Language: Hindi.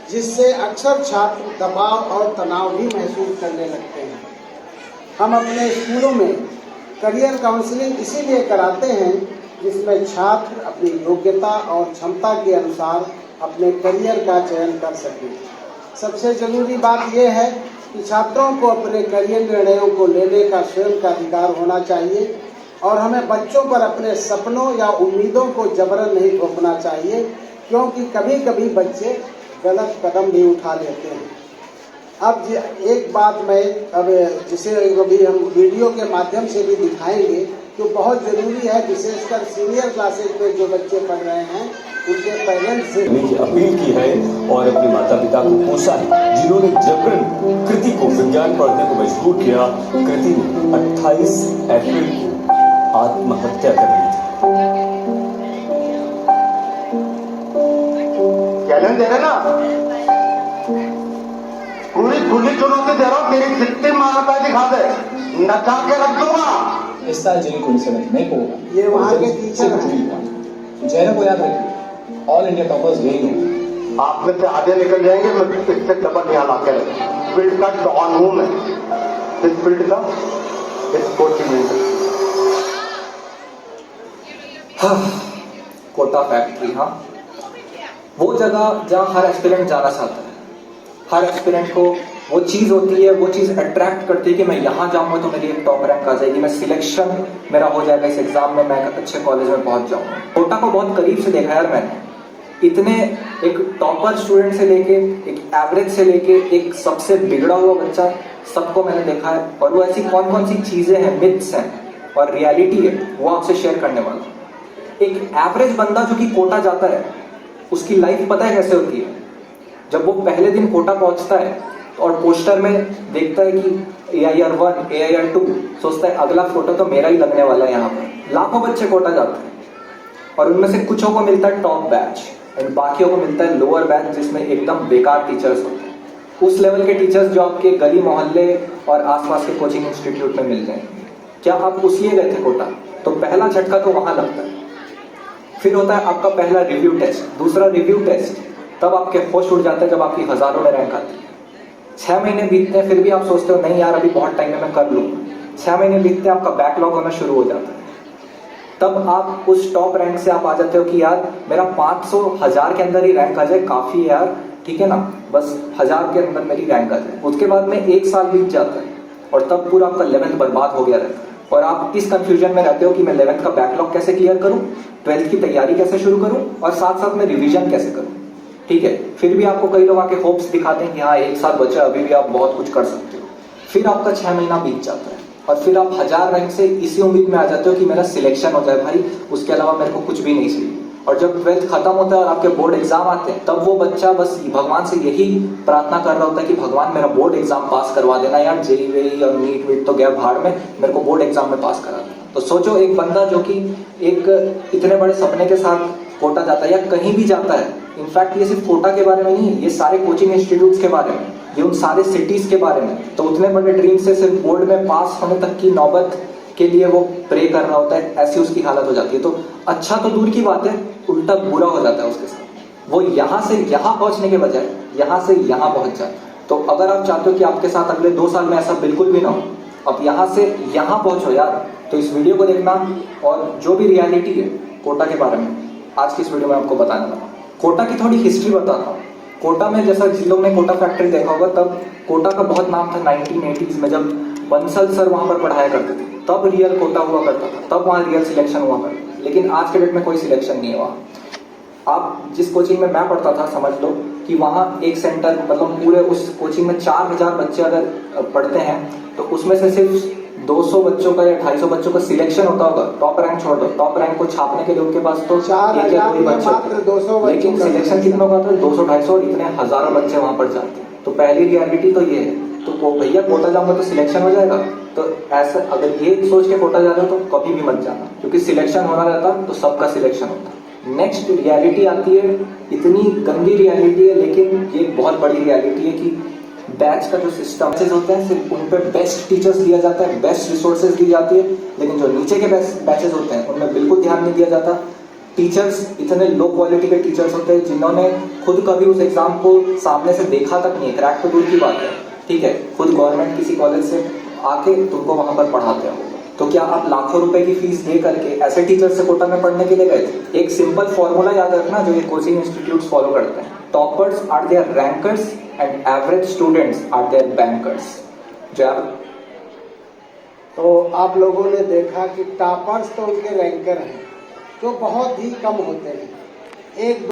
जिससे अक्सर छात्र दबाव और तनाव भी महसूस करने लगते हैं। हम अपने स्कूलों में करियर काउंसलिंग इसीलिए कराते हैं जिसमें छात्र अपनी योग्यता और क्षमता के अनुसार अपने करियर का चयन कर सकें। सबसे ज़रूरी बात यह है कि छात्रों को अपने करियर निर्णयों को लेने का स्वयं का अधिकार होना चाहिए और हमें बच्चों पर अपने सपनों या उम्मीदों को जबरन नहीं थोपना चाहिए, क्योंकि कभी कभी बच्चे गलत कदम भी उठा लेते हैं। अब एक बात मैं जिसे अभी हम वीडियो के माध्यम से भी दिखाएंगे, जो बहुत ज़रूरी है, विशेषकर सीनियर क्लासेज में जो बच्चे पढ़ रहे हैं उनके पेरेंट्स से अपील की है और अपने माता पिता को कोसा है जिन्होंने जबरन कृति को विज्ञान पढ़ने को मजबूर किया। कृति ने 28 अप्रैल को आत्महत्या कर ली थी। चैलेंज दे रहे ना, पूरी खुली चुनौती दे रहा हूँ, तेरी जितनी मानता दिखा दे, नचा के रख दूंगा। इस साल जेल को नहीं होगा। ये वहाँ के टीचर हैं। जैन को याद रखिए, ऑल इंडिया टॉपर्स यही होंगे। आप में से आधे निकल जाएंगे, मैं इससे डबल यहाँ ला कर फील्ड का डॉन हूं मैं, इस फील्ड का, इस कोचिंग। कोटा फैक्ट्री, हाँ, वो जगह जहाँ हर एस्पिरेंट जाना चाहता है। हर एस्पिरेंट को वो चीज़ होती है, वो चीज़ अट्रैक्ट करती है कि मैं यहाँ जाऊँगा तो मेरी एक टॉप रैंक आ जाएगी, मैं सिलेक्शन मेरा हो जाएगा इस एग्जाम में, मैं अच्छे कॉलेज में पहुँच जाऊँगा। कोटा को बहुत करीब से देखा यार मैंने। इतने एक टॉपर स्टूडेंट से लेके, एक एवरेज से लेके, एक सबसे बिगड़ा हुआ बच्चा, सबको मैंने देखा है। और वो ऐसी कौन कौन सी चीज़ें हैं, मिथ्स हैं और रियलिटी है, वो आपसे शेयर करने वाला हूँ। एक एवरेज बंदा जो कि कोटा जाता है, उसकी लाइफ पता है कैसे होती है? जब वो पहले दिन कोटा पहुंचता है और पोस्टर में देखता है कि AIR 1, AIR 2, सोचता है अगला फोटो तो मेरा ही लगने वाला है। यहाँ पर लाखों बच्चे कोटा जाते हैं और उनमें से कुछों को मिलता है टॉप बैच एंड बाकियों को मिलता है लोअर बैच, जिसमें एकदम बेकार टीचर्स होते हैं। उस लेवल के टीचर्स जो आपके गली मोहल्ले और आसपास के कोचिंग इंस्टीट्यूट में मिल जाएंगे। क्या आप उस लिए गए थे कोटा? तो पहला झटका तो वहां लगता है। फिर होता है आपका पहला रिव्यू टेस्ट, दूसरा रिव्यू टेस्ट, तब आपके होश उड़ जाते हैं जब आपकी हजारों में रैंक आती है। 6 महीने बीतते हैं, फिर भी आप सोचते हो नहीं यार अभी बहुत टाइम है, मैं कर लूँगा। 6 महीने बीतते हैं, आपका बैकलॉग होना शुरू हो जाता है। तब आप उस टॉप रैंक से आप आ जाते हो कि यार मेरा 500 1000 के अंदर ही रैंक आ जाए, काफ़ी है यार, ठीक है ना, बस 1000 के अंदर मेरी रैंक आ जाए। उसके बाद में 1 साल बीत जाता है और तब पूरा आपका 11th बर्बाद हो गया रहता है और आप इस कंफ्यूजन में रहते हो कि मैं 11th का बैकलॉग कैसे क्लियर करूं, 12th की तैयारी कैसे शुरू करूं और साथ साथ में रिवीजन कैसे करूं। ठीक है, फिर भी आपको कई लोग आके होप्स दिखाते हैं कि हाँ 1 साल बचा, अभी भी आप बहुत कुछ कर सकते हो। फिर आपका 6 महीना बीत जाता है और फिर आप 1000 रैंक से इसी उम्मीद में आ जाते हो कि मेरा सिलेक्शन हो जाए भाई, उसके अलावा मेरे को कुछ भी नहीं चाहिए। और जब 12th खत्म होता है और आपके बोर्ड एग्जाम आते हैं, तब वो बच्चा बस भगवान से यही प्रार्थना कर रहा होता है कि भगवान मेरा बोर्ड एग्जाम पास करवा देना यार, जेई वेई और नीट वीट तो गया भाड़ में, मेरे को बोर्ड एग्जाम में पास करा देना। तो सोचो एक बंदा जो कि एक इतने बड़े सपने के साथ कोटा जाता है या कहीं भी जाता है, इनफैक्ट ये सिर्फ कोटा के बारे में नहीं है, ये सारे कोचिंग इंस्टीट्यूट्स के बारे में, ये उन सारे सिटीज के बारे में, तो उतने बड़े ड्रीम से सिर्फ बोर्ड में पास होने तक की नौबत के लिए वो प्रे कर रहा होता है, ऐसी उसकी हालत हो जाती है। तो अच्छा तो दूर की बात है, उल्टा बुरा हो जाता है उसके साथ। वो यहाँ से यहाँ पहुंचने के बजाय यहाँ से यहाँ पहुंच जाए। तो अगर आप चाहते हो कि आपके साथ अगले 2 साल में ऐसा बिल्कुल भी ना हो, आप यहाँ से यहाँ पहुंचो यार, तो इस वीडियो को देखना और जो भी रियलिटी है कोटा के बारे में आज की इस वीडियो में आपको बताने वाला। कोटा की थोड़ी हिस्ट्री बताता हूँ। कोटा में जैसा जिन लोगों ने कोटा फैक्ट्री देखा होगा, तब कोटा का बहुत नाम था 1980s में, जब बंसल सर वहां पर पढ़ाया करते थे, तब रियल कोटा हुआ करता था, तब वहाँ रियल सिलेक्शन हुआ करता था। लेकिन आज के डेट में कोई सिलेक्शन नहीं है वहाँ। आप जिस कोचिंग में मैं पढ़ता था, समझ लो कि वहाँ एक सेंटर, मतलब पूरे उस कोचिंग में 4000 बच्चे अगर पढ़ते हैं तो उसमें से सिर्फ 200 बच्चों का या 250 बच्चों का सिलेक्शन होता होगा। टॉप रैंक छोड़ दो, टॉप रैंक को छापने के लिए उनके पास तो 1 या 2 बच्चे, लेकिन सिलेक्शन कितना होगा तो 200-250 और इतने हजारों बच्चे वहां पर जाते हैं। तो पहली रियलिटी तो ये है। तो भैया कोटा जाऊंगा तो सिलेक्शन हो जाएगा, तो ऐसा अगर ये सोच के कोटा जा रहे हो तो कभी भी मत जाना, क्योंकि सिलेक्शन होना रहता तो सबका सिलेक्शन होता। नेक्स्ट रियलिटी आती है, इतनी गंदी रियलिटी है, लेकिन ये बहुत बड़ी रियलिटी है कि बैच का जो सिस्टम होते हैं सिर्फ उन पे बेस्ट टीचर्स दिया जाता है, बेस्ट रिसोर्सेज दी जाती है, लेकिन जो नीचे के बैचेस होते हैं उनमें बिल्कुल ध्यान नहीं दिया जाता। टीचर्स इतने लो क्वालिटी के टीचर्स होते हैं जिन्होंने खुद कभी उस एग्जाम को सामने से देखा तक नहीं, क्रैक तो दूर की बात है, ठीक है, खुद गवर्नमेंट किसी कॉलेज से आके तुमको वहां पर पढ़ाते हो, तो क्या आप लाखों रुपए की फीस दे करके ऐसे टीचर से कोटा में पढ़ने के लिए गए थे? एक सिंपल फॉर्मूला याद रखना जो ये कोचिंग इंस्टीट्यूट फॉलो करते हैं, toppers are there rankers and average students are there bankers. तो आप लोगों ने देखा कि टॉपर्स तो उनके रैंकर हैं जो बहुत ही कम होते हैं, एक